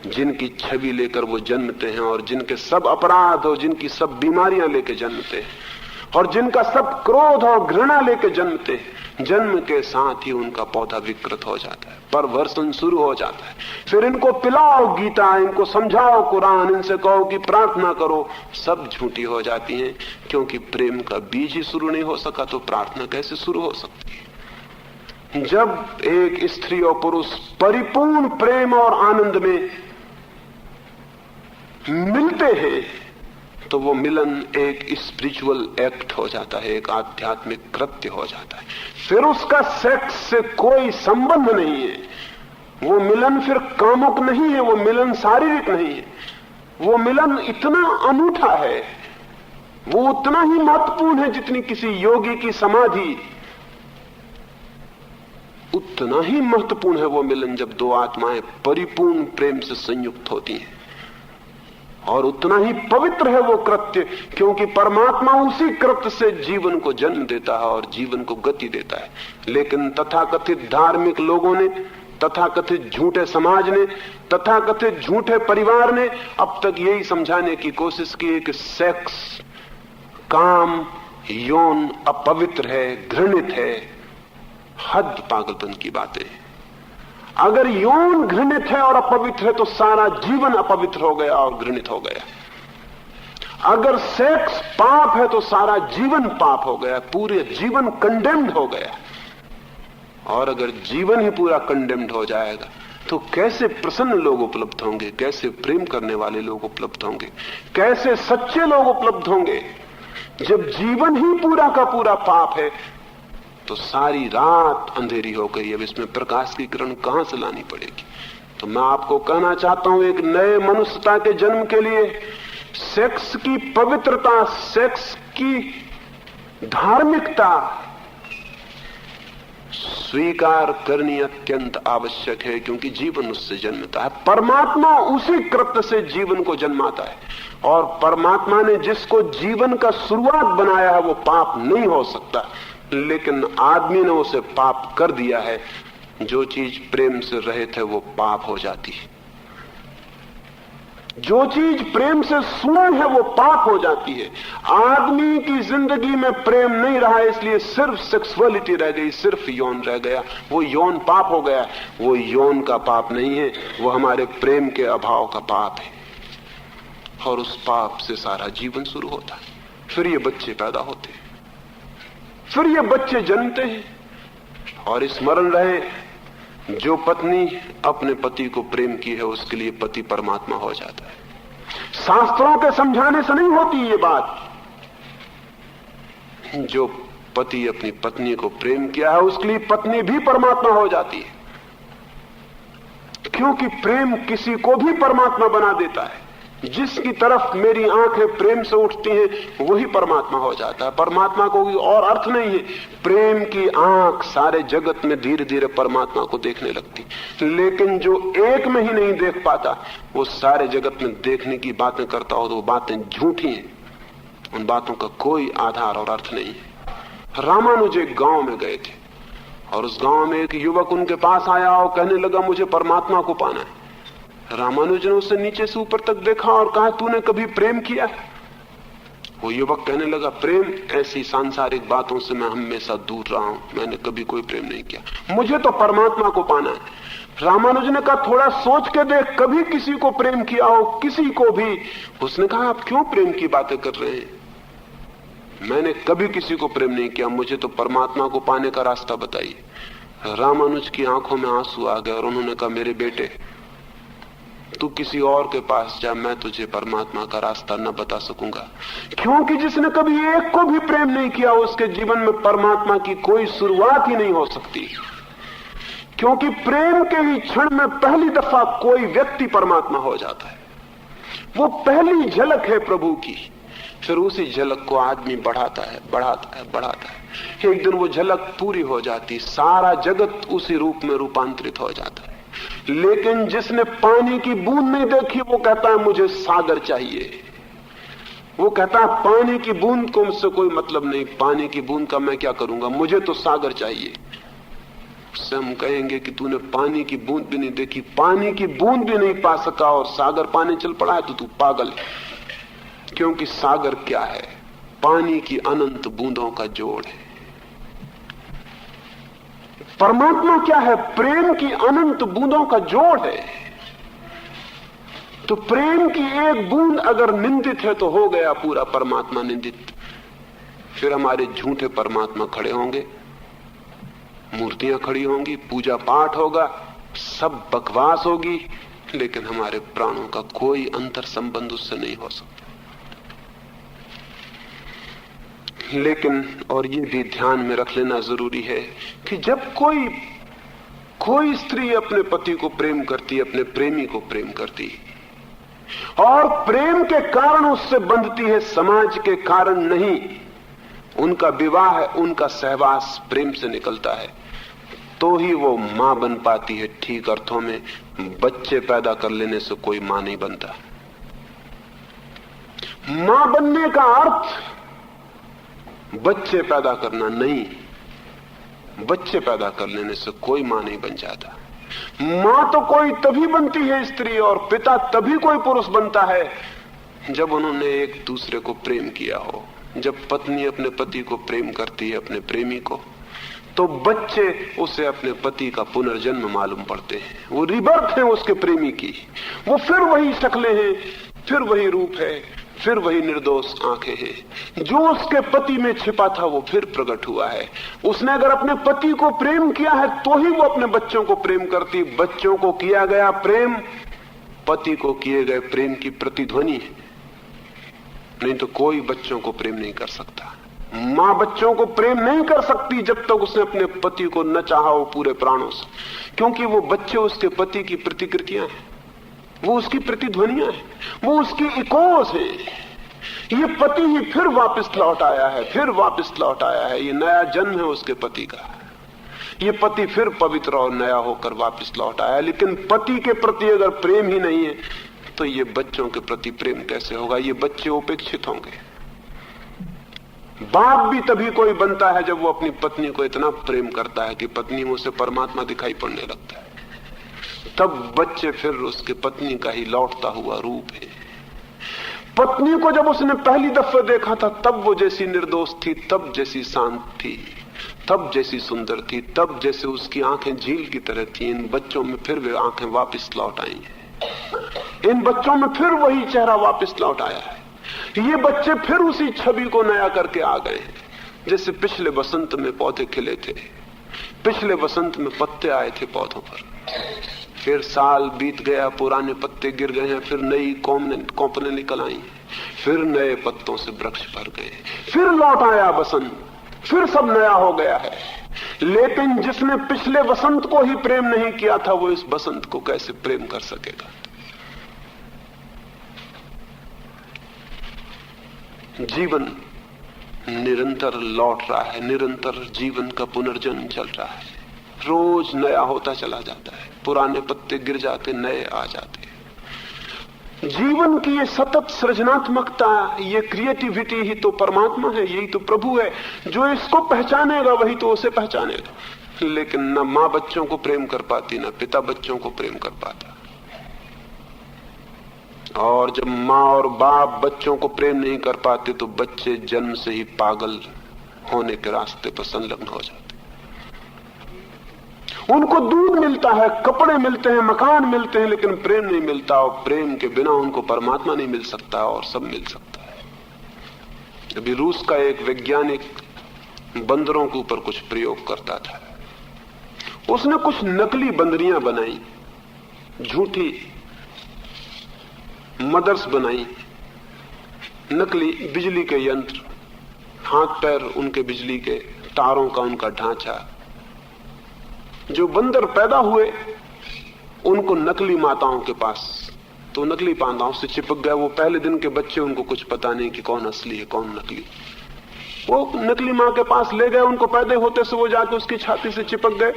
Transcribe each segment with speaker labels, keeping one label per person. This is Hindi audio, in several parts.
Speaker 1: जिनकी छवि लेकर वो जन्मते हैं और जिनके सब अपराध और जिनकी सब बीमारियां लेके जन्मते हैं और जिनका सब क्रोध और घृणा लेके जन्मते हैं, जन्म के साथ ही उनका पौधा विकृत हो जाता है, परवर्षण शुरू हो जाता है। फिर इनको पिलाओ गीता, इनको समझाओ कुरान, इनसे कहो कि प्रार्थना करो, सब झूठी हो जाती हैं, क्योंकि प्रेम का बीज ही शुरू नहीं हो सका तो प्रार्थना कैसे शुरू हो सकती है। जब एक स्त्री और पुरुष परिपूर्ण प्रेम और आनंद में मिलते हैं तो वो मिलन एक स्पिरिचुअल एक्ट हो जाता है, एक आध्यात्मिक कृत्य हो जाता है। फिर उसका सेक्स से कोई संबंध नहीं है। वो मिलन फिर कामुक नहीं है, वो मिलन शारीरिक नहीं है। वो मिलन इतना अनूठा है, वो उतना ही महत्वपूर्ण है जितनी किसी योगी की समाधि, उतना ही महत्वपूर्ण है वो मिलन जब दो आत्माएं परिपूर्ण प्रेम से संयुक्त होती हैं। और उतना ही पवित्र है वो कृत्य, क्योंकि परमात्मा उसी कृत्य से जीवन को जन्म देता है और जीवन को गति देता है। लेकिन तथाकथित धार्मिक लोगों ने, तथाकथित झूठे समाज ने, तथाकथित झूठे परिवार ने अब तक यही समझाने की कोशिश की है कि सेक्स, काम, यौन अपवित्र है, घृणित है। हद पागलपन की बातें। अगर यौन घृणित है और अपवित्र है तो सारा जीवन अपवित्र हो गया और घृणित हो गया। अगर सेक्स पाप है तो सारा जीवन पाप हो गया, पूरे जीवन कंडेम्ड हो गया। और अगर जीवन ही पूरा कंडेम्ड हो जाएगा तो कैसे प्रसन्न लोग उपलब्ध होंगे, कैसे प्रेम करने वाले लोग उपलब्ध होंगे, कैसे सच्चे लोग उपलब्ध होंगे। जब जीवन ही पूरा का पूरा पाप है तो सारी रात अंधेरी हो गई। अब इसमें प्रकाश की किरण कहां से लानी पड़ेगी। तो मैं आपको कहना चाहता हूं, एक नए मनुष्यता के जन्म के लिए सेक्स की पवित्रता, सेक्स की धार्मिकता स्वीकार करनी अत्यंत आवश्यक है, क्योंकि जीवन उससे जन्मता है। परमात्मा उसी कृत्य से जीवन को जन्माता है, और परमात्मा ने जिसको जीवन का शुरुआत बनाया है वो पाप नहीं हो सकता, लेकिन आदमी ने उसे पाप कर दिया है। जो चीज प्रेम से रहित है वो पाप हो जाती है, जो चीज प्रेम से शून्य है वो पाप हो जाती है। आदमी की जिंदगी में प्रेम नहीं रहा, इसलिए सिर्फ सेक्सुअलिटी रह गई, सिर्फ यौन रह गया। वो यौन पाप हो गया। वो यौन का पाप नहीं है, वो हमारे प्रेम के अभाव का पाप है, और उस पाप से सारा जीवन शुरू होता है। फिर ये बच्चे पैदा होते हैं, फिर ये बच्चे जन्मते हैं। और स्मरण रहे, जो पत्नी अपने पति को प्रेम की है उसके लिए पति परमात्मा हो जाता है। शास्त्रों के समझाने से नहीं होती ये बात। जो पति अपनी पत्नी को प्रेम किया है उसके लिए पत्नी भी परमात्मा हो जाती है, क्योंकि प्रेम किसी को भी परमात्मा बना देता है। जिसकी तरफ मेरी आंखें प्रेम से उठती हैं वही परमात्मा हो जाता है। परमात्मा को कोई और अर्थ नहीं है। प्रेम की आंख सारे जगत में धीरे धीरे परमात्मा को देखने लगती, लेकिन जो एक में ही नहीं देख पाता वो सारे जगत में देखने की बातें करता हो तो वो बातें झूठी हैं, उन बातों का कोई आधार और अर्थ नहीं है। रामानुज एक गांव में गए थे और उस गांव में एक युवक उनके पास आया और कहने लगा मुझे परमात्मा को पाना है। रामानुज ने उसे नीचे से ऊपर तक देखा और कहा तूने कभी प्रेम किया? वो युवक कहने लगा प्रेम, ऐसी सांसारिक बातों से मैं हमेशा दूर रहा हूं, मैंने कभी कोई प्रेम नहीं किया, मुझे तो परमात्मा को पाना है। रामानुज ने कहा थोड़ा सोच के देख, कभी किसी को प्रेम किया हो, किसी को भी? उसने कहा आप क्यों प्रेम की बातें कर रहे हैं? मैंने कभी किसी को प्रेम नहीं किया, मुझे तो परमात्मा को पाने का रास्ता बताइए। रामानुज की आंखों में आंसू आ गए और उन्होंने कहा मेरे बेटे तू किसी और के पास जा, मैं तुझे परमात्मा का रास्ता न बता सकूंगा, क्योंकि जिसने कभी एक को भी प्रेम नहीं किया उसके जीवन में परमात्मा की कोई शुरुआत ही नहीं हो सकती। क्योंकि प्रेम के ही क्षण में पहली दफा कोई व्यक्ति परमात्मा हो जाता है। वो पहली झलक है प्रभु की, फिर उसी झलक को आदमी बढ़ाता है, बढ़ाता है, बढ़ाता है। एक दिन वो झलक पूरी हो जाती, सारा जगत उसी रूप में रूपांतरित हो जाता है। लेकिन जिसने पानी की बूंद नहीं देखी वो कहता है मुझे सागर चाहिए। वो कहता है पानी की बूंद को मुझसे कोई मतलब नहीं, पानी की बूंद का मैं क्या करूंगा, मुझे तो सागर चाहिए। उससे हम कहेंगे कि तूने पानी की बूंद भी नहीं देखी, पानी की बूंद भी नहीं पा सका और सागर पाने चल पड़ा है, तो तू पागल है। क्योंकि सागर क्या है? पानी की अनंत बूंदों का जोड़ है। परमात्मा क्या है? प्रेम की अनंत बूंदों का जोड़ है। तो प्रेम की एक बूंद अगर निंदित है तो हो गया पूरा परमात्मा निंदित। फिर हमारे झूठे परमात्मा खड़े होंगे, मूर्तियां खड़ी होंगी, पूजा पाठ होगा, सब बकवास होगी, लेकिन हमारे प्राणों का कोई अंतर संबंध उससे नहीं हो सकता। लेकिन और ये भी ध्यान में रख लेना जरूरी है कि जब कोई स्त्री अपने पति को प्रेम करती है, अपने प्रेमी को प्रेम करती है, और प्रेम के कारण उससे बंधती है, समाज के कारण नहीं, उनका विवाह है, उनका सहवास प्रेम से निकलता है, तो ही वो मां बन पाती है। ठीक अर्थों में बच्चे पैदा कर लेने से कोई मां नहीं बनता। मां बनने का अर्थ बच्चे पैदा करना नहीं। बच्चे पैदा कर लेने से कोई मां नहीं बन जाता। मां तो कोई तभी बनती है स्त्री, और पिता तभी कोई पुरुष बनता है जब उन्होंने एक दूसरे को प्रेम किया हो। जब पत्नी अपने पति को प्रेम करती है, अपने प्रेमी को, तो बच्चे उसे अपने पति का पुनर्जन्म मालूम पड़ते हैं। वो रिबर्थ है उसके प्रेमी की। वो फिर वही शक्लें हैं, फिर वही रूप है, फिर वही निर्दोष आंखें हैं। जो उसके पति में छिपा था वो फिर प्रकट हुआ है। उसने अगर अपने पति को प्रेम किया है तो ही वो अपने बच्चों को प्रेम करती। बच्चों को किया गया प्रेम पति को किए गए प्रेम की प्रतिध्वनि है। नहीं तो कोई बच्चों को प्रेम नहीं कर सकता। मां बच्चों को प्रेम नहीं कर सकती जब तक उसने अपने पति को न चाहा हो पूरे प्राणों से, क्योंकि वो बच्चे उसके पति की प्रतिकृतियां हैं, वो उसकी प्रतिध्वनियां हैं, वो उसकी इकोस है। ये पति ही फिर वापस लौट आया है, फिर वापस लौट आया है। ये नया जन्म है उसके पति का। ये पति फिर पवित्र और नया होकर वापस लौट आया है। लेकिन पति के प्रति अगर प्रेम ही नहीं है तो ये बच्चों के प्रति प्रेम कैसे होगा? ये बच्चे उपेक्षित होंगे। बाप भी तभी कोई बनता है जब वो अपनी पत्नी को इतना प्रेम करता है कि पत्नी में उसे परमात्मा दिखाई पड़ने लगता है। तब बच्चे फिर उसके पत्नी का ही लौटता हुआ रूप है। पत्नी को जब उसने पहली दफा देखा था तब वो जैसी निर्दोष थी, तब जैसी शांत थी, तब जैसी सुंदर थी, तब जैसे उसकी आंखें झील की तरह थी। इन बच्चों में फिर वे आंखें वापस लौट आई हैं। इन बच्चों में फिर वही चेहरा वापस लौट आया है। ये बच्चे फिर उसी छवि को नया करके आ गए हैं। जैसे पिछले बसंत में पौधे खिले थे, पिछले बसंत में पत्ते आए थे पौधों पर, फिर साल बीत गया, पुराने पत्ते गिर गए हैं, फिर नई कोंपने निकल आई, फिर नए पत्तों से वृक्ष भर गए, फिर लौट आया बसंत, फिर सब नया हो गया है। लेकिन जिसने पिछले बसंत को ही प्रेम नहीं किया था वो इस बसंत को कैसे प्रेम कर सकेगा? जीवन निरंतर लौट रहा है, निरंतर जीवन का पुनर्जन्म चल रहा है। रोज नया होता चला जाता है, पुराने पत्ते गिर जाते, नए आ जाते। जीवन की ये सतत सृजनात्मकता, ये क्रिएटिविटी ही तो परमात्मा है, यही तो प्रभु है। जो इसको पहचानेगा वही तो उसे पहचानेगा। लेकिन न मां बच्चों को प्रेम कर पाती, न पिता बच्चों को प्रेम कर पाता। और जब मां और बाप बच्चों को प्रेम नहीं कर पाते तो बच्चे जन्म से ही पागल होने के रास्ते पर संलग्न हो जाते। उनको दूध मिलता है, कपड़े मिलते हैं, मकान मिलते हैं, लेकिन प्रेम नहीं मिलता। और प्रेम के बिना उनको परमात्मा नहीं मिल सकता और सब मिल सकता है। अभी रूस का एक वैज्ञानिक बंदरों के ऊपर कुछ प्रयोग करता था। उसने कुछ नकली बंदरियां बनाई, झूठी मदर्स बनाई, नकली बिजली के यंत्र, हाथ पैर उनके बिजली के, तारों का उनका ढांचा। जो बंदर पैदा हुए उनको नकली माताओं के पास, तो नकली माताओं से चिपक गए। वो पहले दिन के बच्चे, उनको कुछ पता नहीं कि कौन असली है कौन नकली। वो नकली मां के पास ले गए, उनको पैदा होते से वो जाके उसकी छाती से चिपक गए।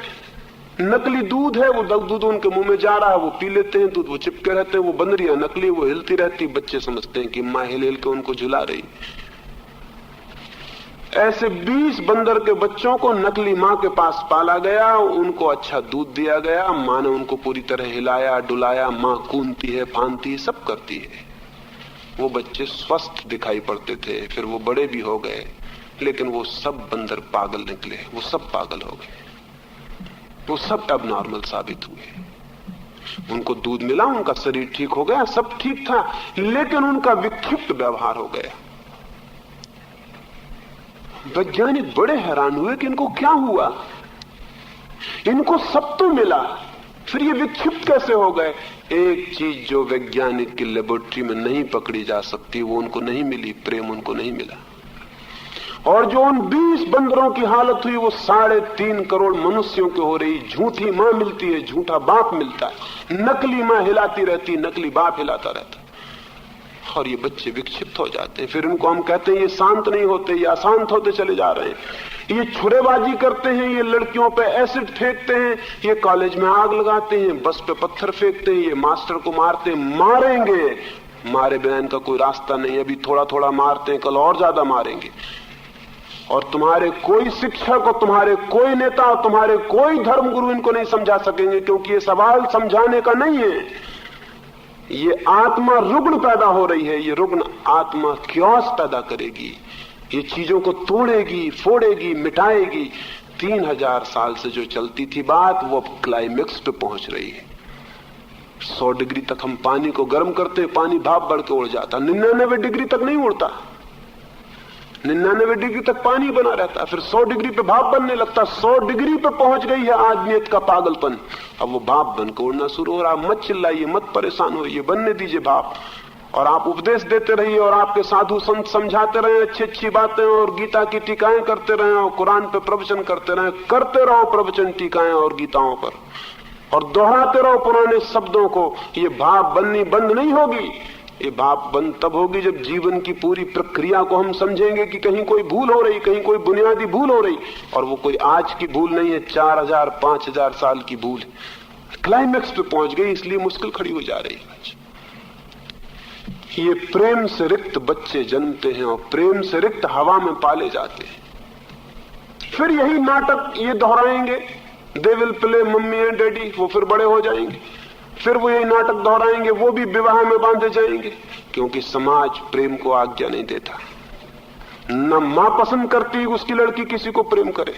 Speaker 1: नकली दूध है, वो दूध उनके मुंह में जा रहा है, वो पी लेते हैं दूध, वो चिपके रहते हैं। वो बंदरियां नकली, वो हिलती रहती, बच्चे समझते हैं कि मां हिल हिल के उनको झुला रही। ऐसे 20 बंदर के बच्चों को नकली मां के पास पाला गया, उनको अच्छा दूध दिया गया, मां ने उनको पूरी तरह हिलाया डुलाया, मां कूदती है फांदती है सब करती है। वो बच्चे स्वस्थ दिखाई पड़ते थे, फिर वो बड़े भी हो गए, लेकिन वो सब बंदर पागल निकले, वो सब पागल हो गए, वो सब एबनॉर्मल साबित हुए। उनको दूध मिला, उनका शरीर ठीक हो गया, सब ठीक था, लेकिन उनका विक्षिप्त व्यवहार हो गया। वैज्ञानिक बड़े हैरान हुए कि इनको क्या हुआ, इनको सब तो मिला, फिर ये विक्षिप्त कैसे हो गए। एक चीज जो वैज्ञानिक की लेबोरेटरी में नहीं पकड़ी जा सकती वो उनको नहीं मिली, प्रेम उनको नहीं मिला। और जो उन 20 बंदरों की हालत हुई वो 3.5 करोड़ मनुष्यों की हो रही। झूठी मां मिलती है, झूठा बाप मिलता है, नकली मां हिलाती रहती, नकली बाप हिलाता रहता, और ये बच्चे विक्षिप्त हो जाते हैं। फिर इनको हम कहते हैं ये शांत नहीं होते, ये अशांत होते चले जा रहे हैं, ये छुरेबाजी करते हैं, ये लड़कियों पे एसिड फेंकते हैं, ये कॉलेज में आग लगाते हैं, बस पे पत्थर फेंकते हैं, ये मास्टर को मारते हैं, मारेंगे, मारे बिना इनका कोई रास्ता नहीं। अभी थोड़ा थोड़ा मारते हैं, कल और ज्यादा मारेंगे। और तुम्हारे कोई शिक्षक और तुम्हारे कोई नेता और तुम्हारे कोई धर्मगुरु इनको नहीं समझा सकेंगे, क्योंकि ये सवाल समझाने का नहीं है। ये आत्मा रुग्ण पैदा हो रही है, ये रुग्ण आत्मा क्योस पैदा करेगी, ये चीजों को तोड़ेगी, फोड़ेगी, मिटाएगी। 3000 साल से जो चलती थी बात वो अब क्लाइमेक्स पे पहुंच रही है। 100 डिग्री तक हम पानी को गर्म करते, पानी भाप बढ़ के उड़ जाता, 99 डिग्री तक नहीं उड़ता, 99 डिग्री तक पानी बना रहता, फिर 100 डिग्री पे भाप बनने लगता। 100 डिग्री पे पहुंच गई है आदमियत का पागलपन, अब वो भाप बन के उड़ना शुरू हो रहा। मत चिल्लाइए, मत परेशान होइए, बनने दीजिए भाप, और आप उपदेश देते रहिए, और आपके साधु संत समझाते रहे अच्छी अच्छी बातें, और गीता की टीकाएं करते रहे, और कुरान पे प्रवचन करते रहे, करते रहो प्रवचन टीकाएं और गीताओं पर, और दोहराते रहो पुराने शब्दों को। ये भाप बननी बंद नहीं होगी, ये भाप बंद तब होगी जब जीवन की पूरी प्रक्रिया को हम समझेंगे कि कहीं कोई भूल हो रही, कहीं कोई बुनियादी भूल हो रही, और वो कोई आज की भूल नहीं है, 4000 5000 साल की भूल है। क्लाइमेक्स पे पहुंच गई, इसलिए मुश्किल खड़ी हो जा रही है। ये प्रेम से रिक्त बच्चे जन्मते हैं और प्रेम से रिक्त हवा में पाले जाते हैं। फिर यही नाटक ये दोहराएंगे, they will play mummy and daddy, वो फिर बड़े हो जाएंगे, फिर वो यही नाटक दोहराएंगे, वो भी विवाह में बांधे जाएंगे, क्योंकि समाज प्रेम को आज्ञा नहीं देता। न मां पसंद करती है उसकी लड़की किसी को प्रेम करे,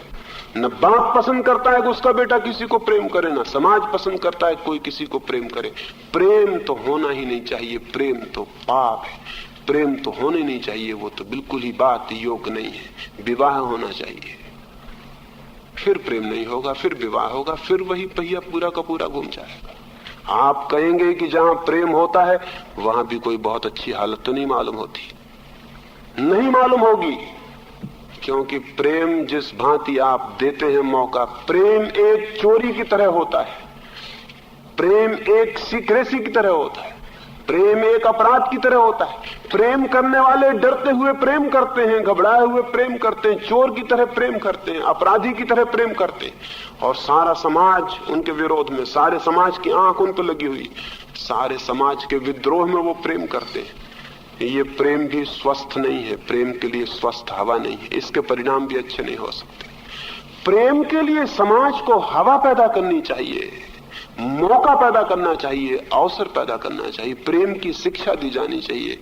Speaker 1: न बाप पसंद करता है कि उसका बेटा किसी को प्रेम करे, न समाज पसंद करता है कोई किसी को प्रेम करे। प्रेम तो होना ही नहीं चाहिए, प्रेम तो पाप है, प्रेम तो होने नहीं चाहिए, वो तो बिल्कुल ही बात योग्य नहीं है। विवाह होना चाहिए, फिर प्रेम नहीं होगा, फिर विवाह होगा, फिर वही पहिया पूरा का पूरा घूम जाएगा। आप कहेंगे कि जहां प्रेम होता है वहां भी कोई बहुत अच्छी हालत तो नहीं मालूम होती, नहीं मालूम होगी, क्योंकि प्रेम जिस भांति आप देते हैं मौका, प्रेम एक चोरी की तरह होता है, प्रेम एक सीक्रेसी की तरह होता है, प्रेम एक अपराध की तरह होता है। प्रेम करने वाले डरते हुए प्रेम करते हैं, घबराए हुए प्रेम करते हैं, चोर की तरह प्रेम करते हैं, अपराधी की तरह प्रेम करते हैं, और सारा समाज उनके विरोध में, सारे समाज की आंख उन पर लगी हुई, सारे समाज के विद्रोह में वो प्रेम करते हैं। ये प्रेम भी स्वस्थ नहीं है, प्रेम के लिए स्वस्थ हवा नहीं है, इसके परिणाम भी अच्छे नहीं हो सकते। प्रेम के लिए समाज को हवा पैदा करनी चाहिए, मौका पैदा करना चाहिए, अवसर पैदा करना चाहिए, प्रेम की शिक्षा दी जानी चाहिए,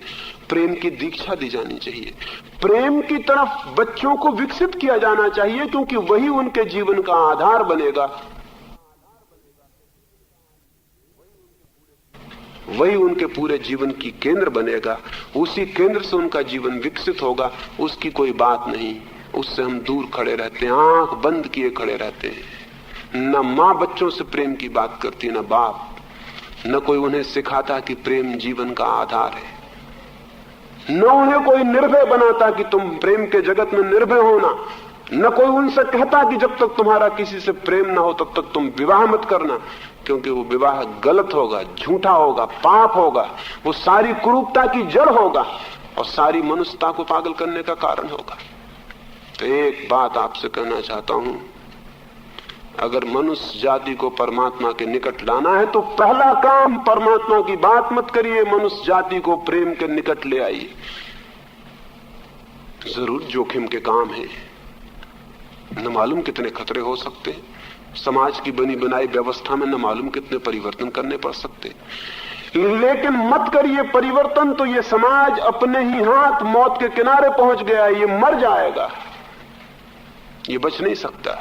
Speaker 1: प्रेम की दीक्षा दी जानी चाहिए, प्रेम की तरफ बच्चों को विकसित किया जाना चाहिए, क्योंकि वही उनके जीवन का आधार बनेगा, वही उनके पूरे जीवन की केंद्र बनेगा। उसी केंद्र से उनका जीवन विकसित होगा, उसकी कोई बात नहीं, उससे हम दूर खड़े रहते हैं, आंख बंद किए खड़े रहते हैं। न मां बच्चों से प्रेम की बात करती, न बाप, न कोई उन्हें सिखाता कि प्रेम जीवन का आधार है, न उन्हें कोई निर्भय बनाता कि तुम प्रेम के जगत में निर्भय होना, न कोई उनसे कहता कि जब तक तुम्हारा किसी से प्रेम ना हो तब तक तुम विवाह मत करना, क्योंकि वो विवाह गलत होगा, झूठा होगा, पाप होगा, वो सारी कुरूपता की जड़ होगा और सारी मनुष्यता को पागल करने का कारण होगा। तो एक बात आपसे कहना चाहता हूं, अगर मनुष्य जाति को परमात्मा के निकट लाना है तो पहला काम परमात्मा की बात मत करिए, मनुष्य जाति को प्रेम के निकट ले आइए। जरूर जोखिम के काम हैं, न मालूम कितने खतरे हो सकते हैं। समाज की बनी बनाई व्यवस्था में न मालूम कितने परिवर्तन करने पड़ सकते हैं। लेकिन मत करिए परिवर्तन, तो ये समाज अपने ही हाथ मौत के किनारे पहुंच गया, ये मर जाएगा, ये बच नहीं सकता।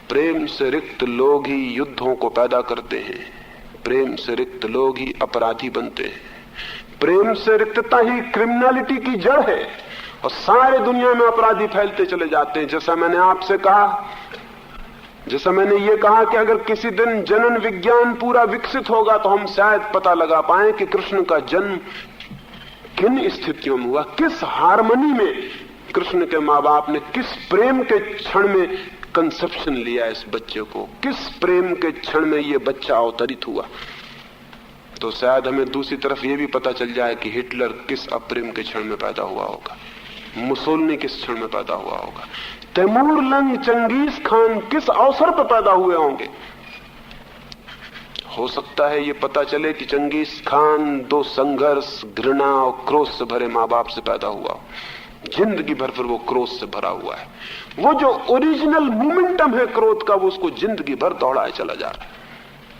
Speaker 1: प्रेम से रिक्त लोग ही युद्धों को पैदा करते हैं, प्रेम से रिक्त लोग ही अपराधी बनते हैं, प्रेम से रिक्तता ही क्रिमिनलिटी की जड़ है, और सारे दुनिया में अपराधी फैलते चले जाते हैं। जैसा मैंने आपसे कहा, जैसा मैंने ये कहा कि अगर किसी दिन जनन विज्ञान पूरा विकसित होगा तो हम शायद पता लगा पाए कि कृष्ण का जन्म किन स्थितियों में हुआ, किस हार्मनी में कृष्ण के माँ बाप ने किस प्रेम के क्षण में कंसेप्शन लिया इस बच्चे को, किस प्रेम के क्षण में ये बच्चा अवतरित हुआ। तो शायद हमें दूसरी तरफ ये भी पता चल जाए कि हिटलर किस अप्रेम के क्षण में पैदा हुआ होगा, मुसोलिनी किस क्षण में पैदा हुआ होगा, तैमूर लंग चंगेज खान किस अवसर पर पैदा हुए होंगे। हो सकता है ये पता चले कि चंगेज खान 2 संघर्ष, घृणा और क्रोध से भरे माँ बाप से पैदा हुआ हो, जिंदगी भर फिर वो क्रोध से भरा हुआ है, वो जो ओरिजिनल मोमेंटम है क्रोध का वो उसको जिंदगी भर दौड़ाए चला जा रहा है।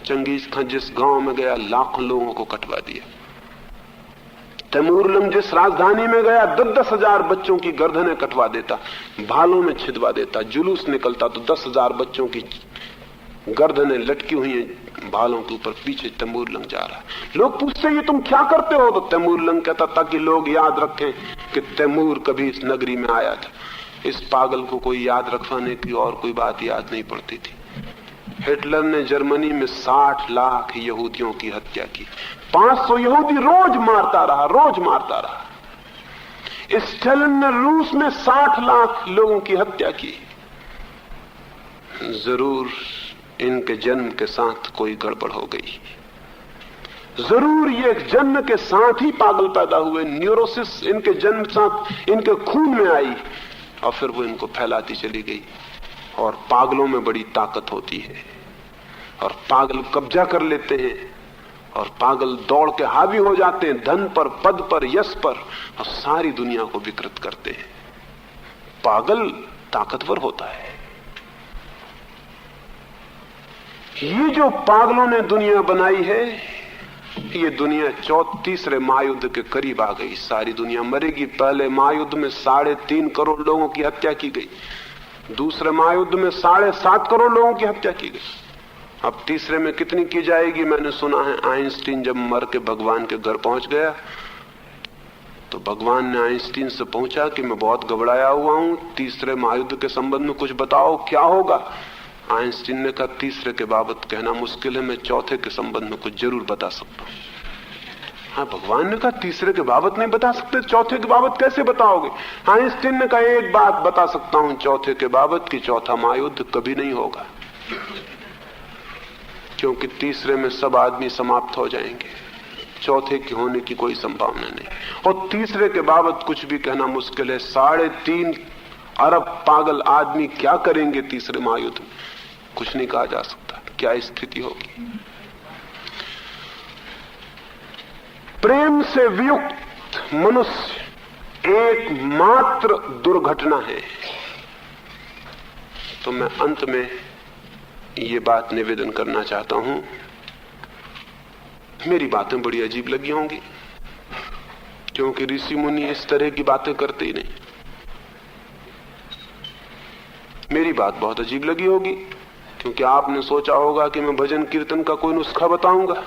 Speaker 1: चंगेज खान जिस गांव में गया लाखों लोगों को कटवा दिया, तैमूर लंग जिस राजधानी में गया 10,000 बच्चों की गर्दनें कटवा देता, भालों में छिदवा देता, जुलूस निकलता तो 10,000 बच्चों की गर्दनें लटकी हुई हैं भालों के ऊपर, पीछे तैमूर लंग जा रहा है। लोग पूछते ये तुम क्या करते हो, तो तैमूर लंग कहता ताकि लोग याद रखें कि तैमूर कभी इस नगरी में आया था। इस पागल को कोई याद रखवाने की और कोई बात याद नहीं पड़ती थी। हिटलर ने जर्मनी में 60 लाख यहूदियों की हत्या की, 500 यहूदी रोज मारता रहा, रोज मारता रहा। स्टालिन ने रूस में 60 लाख लोगों की हत्या की। जरूर इनके जन्म के साथ कोई गड़बड़ हो गई, जरूर ये जन्म के साथ ही पागल पैदा हुए, न्यूरोसिस इनके जन्म साथ इनके खून में आई और फिर वो इनको फैलाती चली गई। और पागलों में बड़ी ताकत होती है, और पागल कब्जा कर लेते हैं, और पागल दौड़ के हावी हो जाते हैं धन पर, पद पर, यश पर, और सारी दुनिया को विकृत करते हैं। पागल ताकतवर होता है। ये जो पागलों ने दुनिया बनाई है, ये दुनिया 34वें महायुद्ध के करीब आ गई। सारी दुनिया मरेगी। पहले महायुद्ध में 3.5 करोड़ लोगों की हत्या की गई, दूसरे महायुद्ध में 7.5 करोड़ लोगों की हत्या की गई। अब तीसरे में कितनी की जाएगी? मैंने सुना है आइंस्टीन जब मर के भगवान के घर पहुंच गया तो भगवान ने आइंस्टीन से पूछा कि मैं बहुत घबराया हुआ हूं, तीसरे महायुद्ध के संबंध में कुछ बताओ, क्या होगा? आइंस्टीन ने कहा तीसरे के बाबत कहना मुश्किल है, मैं चौथे के संबंध में कुछ जरूर बता सकता हूं। हाँ, भगवान ने कहा तीसरे के बाबत नहीं बता सकते, चौथे के बाबत कैसे बताओगे? आइंस्टीन ने कहा एक बात बता सकता हूं चौथे के बाबत कि चौथा महायुद्ध कभी नहीं होगा, क्योंकि तीसरे में सब आदमी समाप्त हो जाएंगे, चौथे के होने की कोई संभावना नहीं। और तीसरे के बाबत कुछ भी कहना मुश्किल है। 3.5 अरब पागल आदमी क्या करेंगे तीसरे महायुद्ध में? कुछ नहीं कहा जा सकता क्या स्थिति होगी। प्रेम से वियुक्त मनुष्य एकमात्र दुर्घटना है। तो मैं अंत में ये बात निवेदन करना चाहता हूं। मेरी बातें बड़ी अजीब लगी होंगी, क्योंकि ऋषि मुनि इस तरह की बातें करते ही नहीं। मेरी बात बहुत अजीब लगी होगी, क्योंकि आपने सोचा होगा कि मैं भजन कीर्तन का कोई नुस्खा बताऊंगा।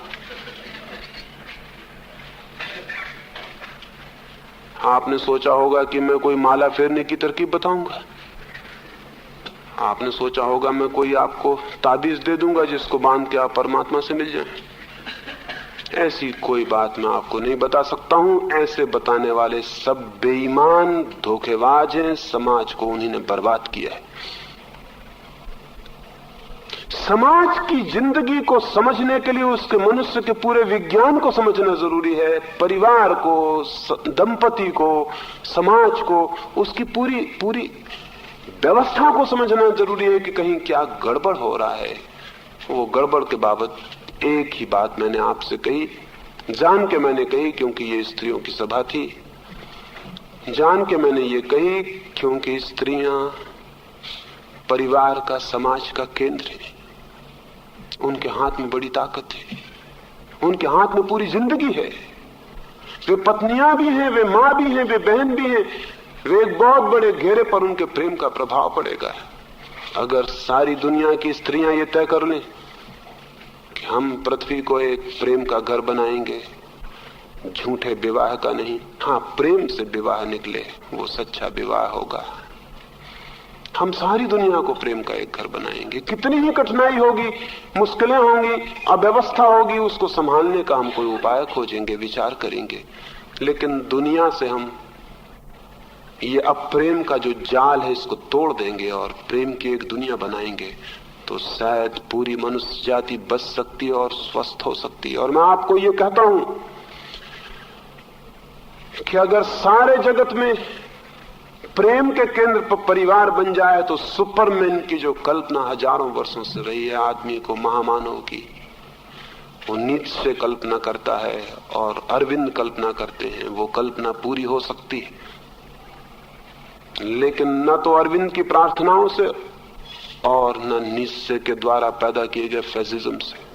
Speaker 1: आपने सोचा होगा कि मैं कोई माला फेरने की तरकीब बताऊंगा। आपने सोचा होगा मैं कोई आपको ताबीज दे दूंगा जिसको बांध के आप परमात्मा से मिल जाएं। ऐसी कोई बात मैं आपको नहीं बता सकता हूं। ऐसे बताने वाले सब बेईमान धोखेबाज हैं, समाज को उन्हीं ने बर्बाद किया है। समाज की जिंदगी को समझने के लिए उसके मनुष्य के पूरे विज्ञान को समझना जरूरी है। परिवार को, दंपति को, समाज को, उसकी पूरी पूरी व्यवस्था को समझना जरूरी है कि कहीं क्या गड़बड़ हो रहा है। वो गड़बड़ के बाबत एक ही बात मैंने आपसे कही, जान के मैंने कही, क्योंकि ये स्त्रियों की सभा थी। जान के मैंने ये कही क्योंकि स्त्रियां परिवार का, समाज का केंद्र है। उनके हाथ में बड़ी ताकत है, उनके हाथ में पूरी जिंदगी है। वे पत्नियां भी हैं, वे मां भी हैं, वे बहन भी हैं। वे एक बहुत बड़े घेरे पर उनके प्रेम का प्रभाव पड़ेगा। अगर सारी दुनिया की स्त्रियां ये तय कर लें कि हम पृथ्वी को एक प्रेम का घर बनाएंगे, झूठे विवाह का नहीं, हाँ प्रेम से विवाह निकले, वो सच्चा विवाह होगा। हम सारी दुनिया को प्रेम का एक घर बनाएंगे। कितनी ही कठिनाई होगी, मुश्किलें होंगी, अव्यवस्था होगी, उसको संभालने का हम कोई उपाय खोजेंगे, विचार करेंगे। लेकिन दुनिया से हम ये अप्रेम का जो जाल है इसको तोड़ देंगे और प्रेम की एक दुनिया बनाएंगे, तो शायद पूरी मनुष्य जाति बच सकती है और स्वस्थ हो सकती है। और मैं आपको ये कहता हूं कि अगर सारे जगत में प्रेम के केंद्र पर परिवार बन जाए तो सुपरमैन की जो कल्पना हजारों वर्षों से रही है आदमी को, महामानव की, वो नीत्शे कल्पना करता है और अरविंद कल्पना करते हैं, वो कल्पना पूरी हो सकती है। लेकिन न तो अरविंद की प्रार्थनाओं से और न नीत्शे के द्वारा पैदा किए गए फैसिज्म से।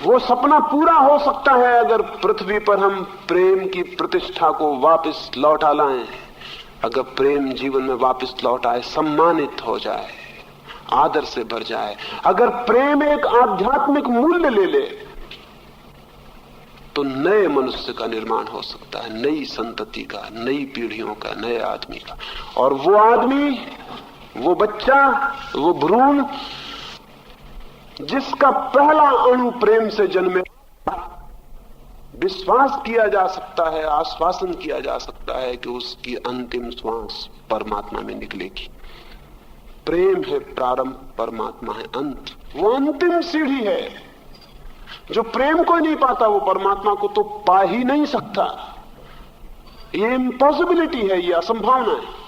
Speaker 1: वो सपना पूरा हो सकता है अगर पृथ्वी पर हम प्रेम की प्रतिष्ठा को वापस लौटा लाएं, अगर प्रेम जीवन में वापस लौट आए, सम्मानित हो जाए, आदर से भर जाए। अगर प्रेम एक आध्यात्मिक मूल्य ले ले तो नए मनुष्य का निर्माण हो सकता है, नई संतति का, नई पीढ़ियों का, नए आदमी का। और वो आदमी, वो बच्चा, वो भ्रूण जिसका पहला अणु प्रेम से जन्मे, विश्वास किया जा सकता है, आश्वासन किया जा सकता है कि उसकी अंतिम श्वास परमात्मा में निकलेगी। प्रेम है प्रारंभ, परमात्मा है अंत। वो अंतिम सीढ़ी है। जो प्रेम को नहीं पाता वो परमात्मा को तो पा ही नहीं सकता। ये इम्पॉसिबिलिटी है, ये असंभावना है।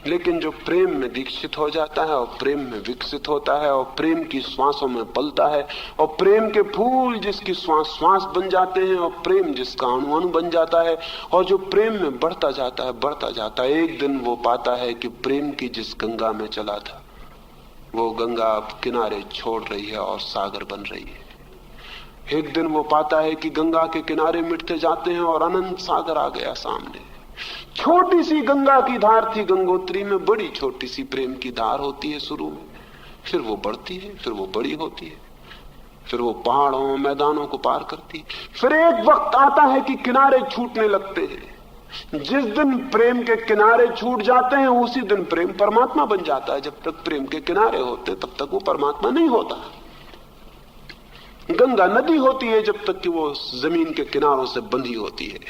Speaker 1: लेकिन जो प्रेम में दीक्षित हो जाता है और प्रेम में विकसित होता है और प्रेम की श्वासों में पलता है और प्रेम के फूल जिसकी श्वास श्वास बन जाते हैं और प्रेम जिसका अणु अणु बन जाता है, और जो प्रेम में बढ़ता जाता है, एक दिन वो पाता है कि प्रेम की जिस गंगा में चला था वो गंगा अब किनारे छोड़ रही है और सागर बन रही है। एक दिन वो पाता है कि गंगा के किनारे मिटते जाते हैं और अनंत सागर आ गया सामने। छोटी सी गंगा की धार थी गंगोत्री में, बड़ी छोटी सी प्रेम की धार होती है शुरू में, फिर वो बढ़ती है, फिर वो बड़ी होती है, फिर वो पहाड़ों मैदानों को पार करती है। फिर एक वक्त आता है कि किनारे छूटने लगते हैं। जिस दिन प्रेम के किनारे छूट जाते हैं उसी दिन प्रेम परमात्मा बन जाता है। जब तक प्रेम के किनारे होते तब तक वो परमात्मा नहीं होता। गंगा नदी होती है जब तक कि वो जमीन के किनारों से बंधी होती है,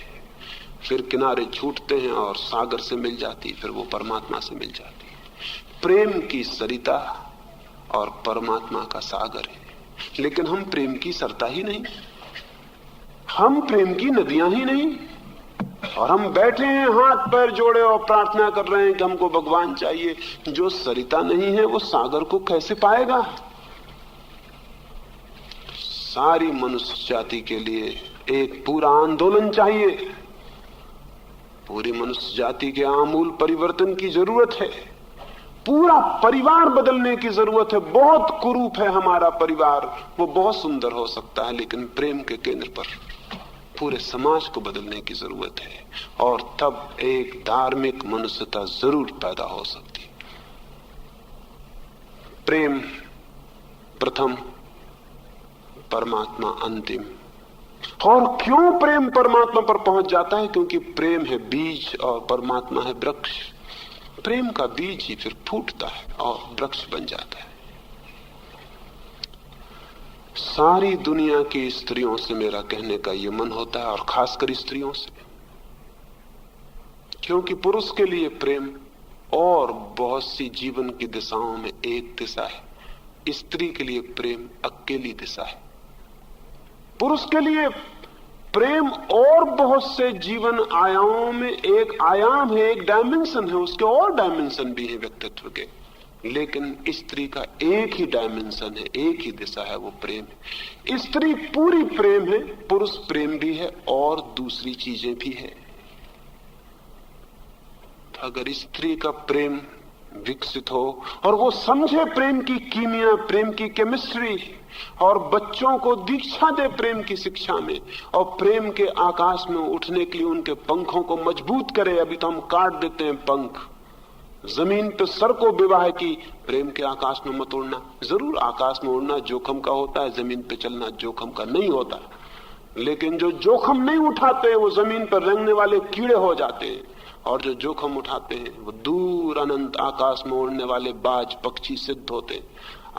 Speaker 1: फिर किनारे छूटते हैं और सागर से मिल जाती, फिर वो परमात्मा से मिल जाती है। प्रेम की सरिता और परमात्मा का सागर है। लेकिन हम प्रेम की सरता ही नहीं, हम प्रेम की नदियां ही नहीं, और हम बैठे हैं हाथ पैर जोड़े और प्रार्थना कर रहे हैं कि हमको भगवान चाहिए। जो सरिता नहीं है वो सागर को कैसे पाएगा? सारी मनुष्य जाति के लिए एक पूरा आंदोलन चाहिए। पूरी मनुष्य जाति के आमूल परिवर्तन की जरूरत है। पूरा परिवार बदलने की जरूरत है। बहुत कुरूप है हमारा परिवार, वो बहुत सुंदर हो सकता है, लेकिन प्रेम के केंद्र पर पूरे समाज को बदलने की जरूरत है। और तब एक धार्मिक मनुष्यता जरूर पैदा हो सकती। प्रेम प्रथम, परमात्मा अंतिम। और क्यों प्रेम परमात्मा पर पहुंच जाता है? क्योंकि प्रेम है बीज और परमात्मा है वृक्ष। प्रेम का बीज ही फिर फूटता है और वृक्ष बन जाता है। सारी दुनिया की स्त्रियों से मेरा कहने का ये मन होता है, और खासकर स्त्रियों से, क्योंकि पुरुष के लिए प्रेम और बहुत सी जीवन की दिशाओं में एक दिशा है, स्त्री के लिए प्रेम अकेली दिशा है। पुरुष के लिए प्रेम और बहुत से जीवन आयामों में एक आयाम है, एक डायमेंशन है, उसके और डायमेंशन भी है व्यक्तित्व के। लेकिन स्त्री का एक ही डायमेंशन है, एक ही दिशा है, वो प्रेम है। स्त्री पूरी प्रेम है, पुरुष प्रेम भी है और दूसरी चीजें भी है। अगर स्त्री का प्रेम विकसित हो और वो समझे प्रेम की कीमिया, प्रेम की केमिस्ट्री, और बच्चों को दीक्षा दे प्रेम की शिक्षा में, और प्रेम के आकाश में उठने के लिए उनके पंखों को मजबूत करे। अभी तो हम काट देते हैं पंख। जमीन पे सर को विवाह की, प्रेम के आकाश में मत उड़ना। जरूर आकाश में उड़ना जोखम का होता है, जमीन पे चलना जोखम का नहीं होता, लेकिन जो जोखम नहीं उठाते वो जमीन पर रेंगने वाले कीड़े हो जाते हैं, और जो जोखम उठाते हैं वो दूर अनंत आकाश में उड़ने वाले बाज पक्षी सिद्ध होते हैं।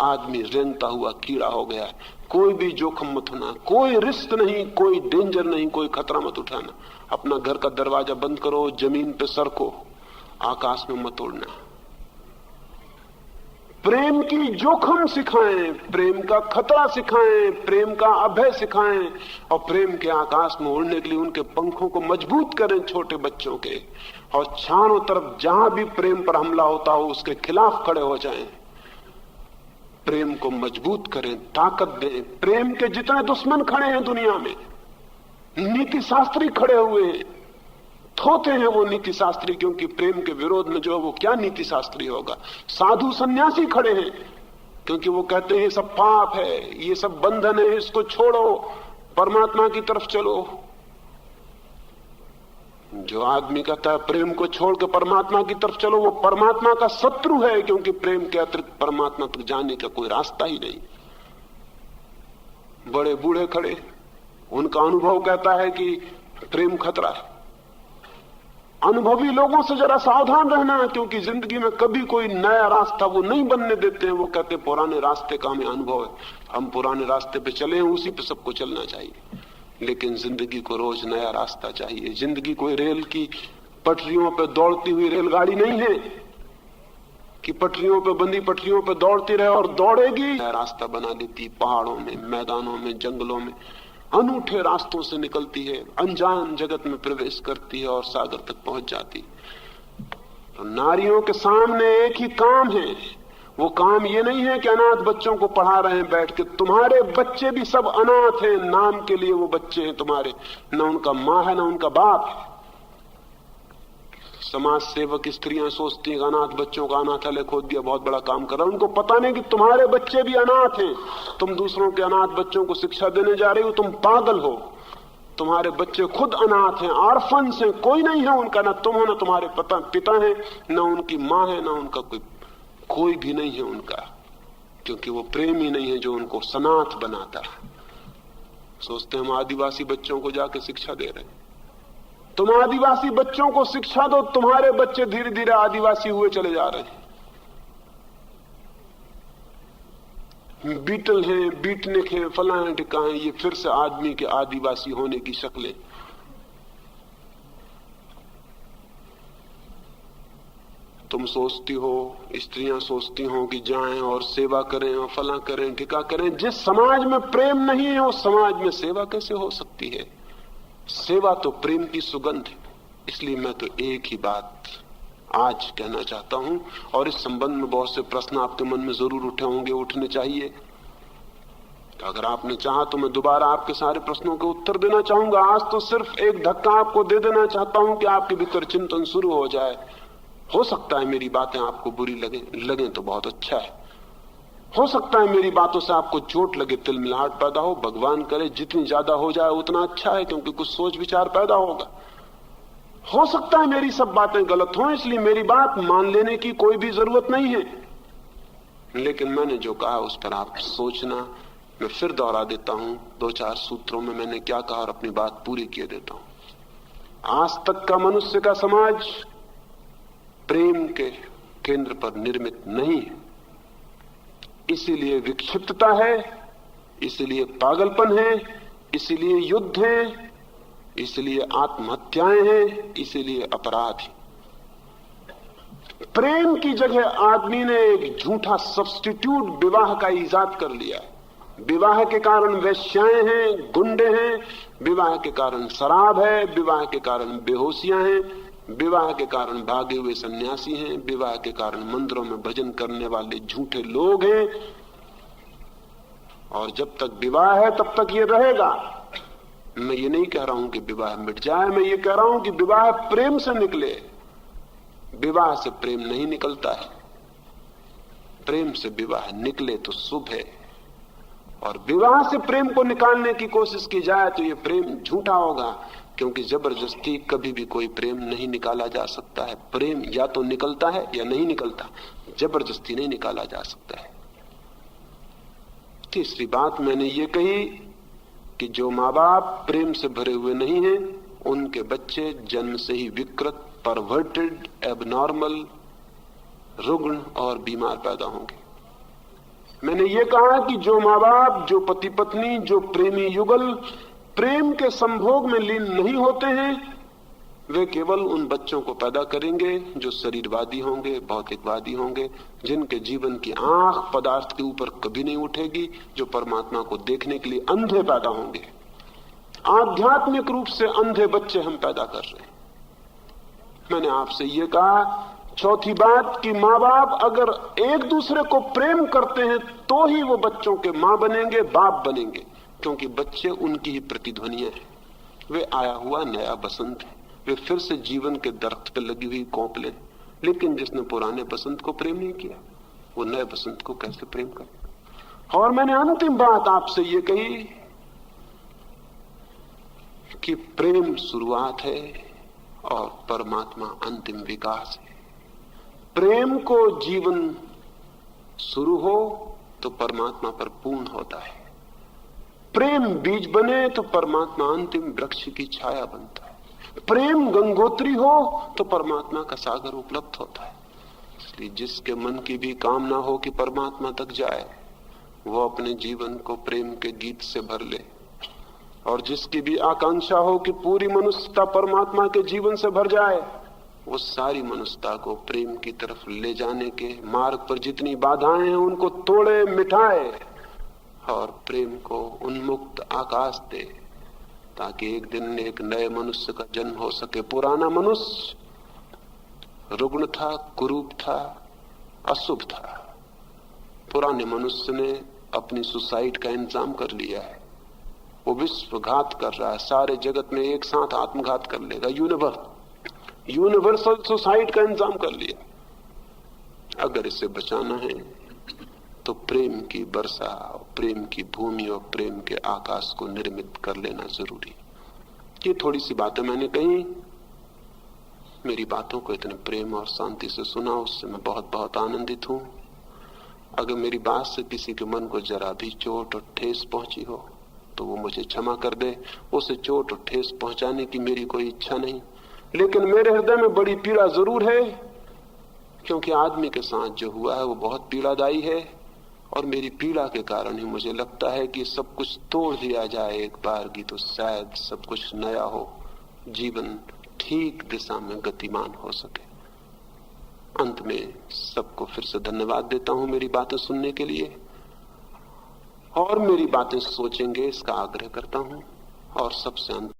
Speaker 1: आदमी रेंगता हुआ कीड़ा हो गया है। कोई भी जोखम मत उठाना, कोई रिस्क नहीं, कोई डेंजर नहीं, कोई खतरा मत उठाना। अपना घर का दरवाजा बंद करो, जमीन पे सरको, आकाश में मत उड़ना। प्रेम की जोखम सिखाएं, प्रेम का खतरा सिखाएं, प्रेम का अभय सिखाएं, और प्रेम के आकाश में उड़ने के लिए उनके पंखों को मजबूत करें छोटे बच्चों के, और चारों तरफ जहां भी प्रेम पर हमला होता हो उसके खिलाफ खड़े हो जाएं। प्रेम को मजबूत करें, ताकत दें। प्रेम के जितने दुश्मन खड़े हैं दुनिया में, नीति शास्त्री खड़े हुए हैं, थोते हैं वो नीति शास्त्री, क्योंकि प्रेम के विरोध में जो है वो क्या नीति शास्त्री होगा। साधु सन्यासी खड़े हैं, क्योंकि वो कहते हैं ये सब पाप है, ये सब बंधन है, इसको छोड़ो, परमात्मा की तरफ चलो। जो आदमी कहता है प्रेम को छोड़ के परमात्मा की तरफ चलो, वो परमात्मा का शत्रु है, क्योंकि प्रेम के अतिरिक्त परमात्मा तक जाने का कोई रास्ता ही नहीं। बड़े बूढ़े खड़े, उनका अनुभव कहता है कि प्रेम खतरा है। अनुभवी लोगों से जरा सावधान रहना, क्योंकि जिंदगी में कभी कोई नया रास्ता वो नहीं बनने देते हैं। वो कहते पुराने रास्ते का हमें अनुभव है, हम पुराने रास्ते पे चले हैं, उसी पे सबको चलना चाहिए। लेकिन जिंदगी को रोज नया रास्ता चाहिए। जिंदगी कोई रेल की पटरियों पे दौड़ती हुई रेलगाड़ी नहीं है कि पटरियों पे बंधी पटरियों पे दौड़ती रहे और दौड़ेगी। नया रास्ता बना देती, पहाड़ों में, मैदानों में, जंगलों में, अनूठे रास्तों से निकलती है, अनजान जगत में प्रवेश करती है और सागर तक पहुंच जाती। तो नारियों के सामने एक ही काम है। वो काम ये नहीं है कि अनाथ बच्चों को पढ़ा रहे हैं बैठ के। तुम्हारे बच्चे भी सब अनाथ हैं, नाम के लिए वो बच्चे हैं तुम्हारे, न उनका माँ है न उनका बाप है। समाज सेवक स्त्रियां सोचती हैं अनाथ बच्चों का अनाथालय खोद दिया, बहुत बड़ा काम कर रहा है। उनको पता नहीं कि तुम्हारे बच्चे भी अनाथ हैं। तुम दूसरों के अनाथ बच्चों को शिक्षा देने जा रही हो, तुम पागल हो। तुम्हारे बच्चे खुद अनाथ हैं, ऑर्फन्स हैं, कोई नहीं है उनका, न तुम हो न तुम्हारे पिता है, न उनकी माँ है, न उनका कोई भी नहीं है उनका, क्योंकि वो प्रेम ही नहीं है जो उनको सनाथ बनाता है। सोचते हम आदिवासी बच्चों को जाके शिक्षा दे रहे हैं। तुम आदिवासी बच्चों को शिक्षा दो, तुम्हारे बच्चे धीरे धीरे आदिवासी हुए चले जा रहे हैं। बीटल हैं, बीटनिक हैं, फलां टिका हैं, ये फिर से आदमी के आदिवासी होने की शक्लें। तुम सोचती हो, स्त्रियां सोचती हो कि जाएं और सेवा करें और फलां करें, टिका करें। जिस समाज में प्रेम नहीं है उस समाज में सेवा कैसे हो सकती है? सेवा तो प्रेम की सुगंध है। इसलिए मैं तो एक ही बात आज कहना चाहता हूं, और इस संबंध में बहुत से प्रश्न आपके मन में जरूर उठे होंगे, उठने चाहिए। तो अगर आपने चाहा तो मैं दोबारा आपके सारे प्रश्नों के उत्तर देना चाहूंगा। आज तो सिर्फ एक धक्का आपको दे देना चाहता हूं कि आपके भीतर चिंतन शुरू हो जाए। हो सकता है मेरी बातें आपको बुरी लगे तो बहुत अच्छा है। हो सकता है मेरी बातों से आपको चोट लगे, तिलमिलाहट पैदा हो। भगवान करे जितनी ज्यादा हो जाए उतना अच्छा है, क्योंकि कुछ सोच विचार पैदा होगा। हो सकता है मेरी सब बातें गलत हों, इसलिए मेरी बात मान लेने की कोई भी जरूरत नहीं है। लेकिन मैंने जो कहा उस पर आप सोचना। मैं फिर दोहरा देता हूं, 2-4 सूत्रों में मैंने क्या कहा और अपनी बात पूरी किए देता हूं। आज तक का मनुष्य का समाज प्रेम के केंद्र पर निर्मित नहीं है। इसीलिए विक्षिप्तता है, इसीलिए पागलपन है, इसीलिए युद्ध है, इसलिए आत्महत्याएं हैं, इसीलिए अपराध है। प्रेम की जगह आदमी ने एक झूठा सब्स्टिट्यूट विवाह का इजाद कर लिया है। विवाह के कारण वेश्याएं हैं, गुंडे हैं, विवाह के कारण शराब है, विवाह के कारण बेहोशियां हैं, विवाह के कारण भागे हुए सन्यासी हैं, विवाह के कारण मंदिरों में भजन करने वाले झूठे लोग हैं। और जब तक विवाह है तब तक ये रहेगा। मैं ये नहीं कह रहा हूं कि विवाह मिट जाए, मैं ये कह रहा हूं कि विवाह प्रेम से निकले। विवाह से प्रेम नहीं निकलता है। प्रेम से विवाह निकले तो शुभ है, और विवाह से प्रेम को निकालने की कोशिश की जाए तो यह प्रेम झूठा होगा, क्योंकि जबरदस्ती कभी भी कोई प्रेम नहीं निकाला जा सकता है। प्रेम या तो निकलता है या नहीं निकलता, जबरदस्ती नहीं निकाला जा सकता है। तीसरी बात मैंने ये कही कि जो माँ बाप प्रेम से भरे हुए नहीं हैं, उनके बच्चे जन्म से ही विकृत, परवर्टेड, एबनॉर्मल, रुग्ण और बीमार पैदा होंगे। मैंने ये कहा कि जो माँ बाप, जो पति पत्नी, जो प्रेमी युगल प्रेम के संभोग में लीन नहीं होते हैं, वे केवल उन बच्चों को पैदा करेंगे जो शरीरवादी होंगे, भौतिकवादी होंगे, जिनके जीवन की आंख पदार्थ के ऊपर कभी नहीं उठेगी, जो परमात्मा को देखने के लिए अंधे पैदा होंगे। आध्यात्मिक रूप से अंधे बच्चे हम पैदा कर रहे हैं। मैंने आपसे ये कहा, चौथी बात कि माँ बाप अगर एक दूसरे को प्रेम करते हैं तो ही वो बच्चों के माँ बनेंगे, बाप बनेंगे, क्योंकि बच्चे उनकी ही प्रतिध्वनियां हैं। वे आया हुआ नया बसंत है, वे फिर से जीवन के दरख्त पर लगी हुई कोंपले। लेकिन जिसने पुराने बसंत को प्रेम नहीं किया, वो नए बसंत को कैसे प्रेम करे। और मैंने अंतिम बात आपसे ये कही कि प्रेम शुरुआत है और परमात्मा अंतिम विकास है। प्रेम को जीवन शुरू हो तो परमात्मा पर पूर्ण होता है। प्रेम बीज बने तो परमात्मा अंतिम वृक्ष की छाया बनता है। प्रेम गंगोत्री हो तो परमात्मा का सागर उपलब्ध होता है। इसलिए जिसके मन की भी कामना हो कि परमात्मा तक जाए, वो अपने जीवन को प्रेम के गीत से भर ले, और जिसकी भी आकांक्षा हो कि पूरी मनुष्यता परमात्मा के जीवन से भर जाए, वो सारी मनुष्यता को प्रेम की तरफ ले जाने के मार्ग पर जितनी बाधाएं हैं उनको तोड़े, मिटाए और प्रेम को उन्मुक्त आकाश दे, ताकि एक दिन एक नए मनुष्य का जन्म हो सके। पुराना मनुष्य रुग्ण था, कुरूप था, अशुभ था। पुराने मनुष्य ने अपनी सुसाइड का इंतजाम कर लिया है। वो विश्वघात कर रहा है, सारे जगत में एक साथ आत्मघात कर लेगा। यूनिवर्सल सुसाइड का इंतजाम कर लिया। अगर इसे बचाना है तो प्रेम की वर्षा, प्रेम की भूमि और प्रेम के आकाश को निर्मित कर लेना जरूरी। ये थोड़ी सी बातें मैंने कही। मेरी बातों को इतने प्रेम और शांति से सुना, उससे मैं बहुत बहुत आनंदित हूं। अगर मेरी बात से किसी के मन को जरा भी चोट और ठेस पहुंची हो तो वो मुझे क्षमा कर दे। उसे चोट और ठेस पहुंचाने की मेरी कोई इच्छा नहीं, लेकिन मेरे हृदय में बड़ी पीड़ा जरूर है, क्योंकि आदमी के साथ जो हुआ है वो बहुत पीड़ादायी है। और मेरी पीड़ा के कारण ही मुझे लगता है कि सब कुछ तोड़ दिया जाए एक बार की तो शायद सब कुछ नया हो, जीवन ठीक दिशा में गतिमान हो सके। अंत में सबको फिर से धन्यवाद देता हूं मेरी बातें सुनने के लिए, और मेरी बातें सोचेंगे इसका आग्रह करता हूं। और सबसे अंत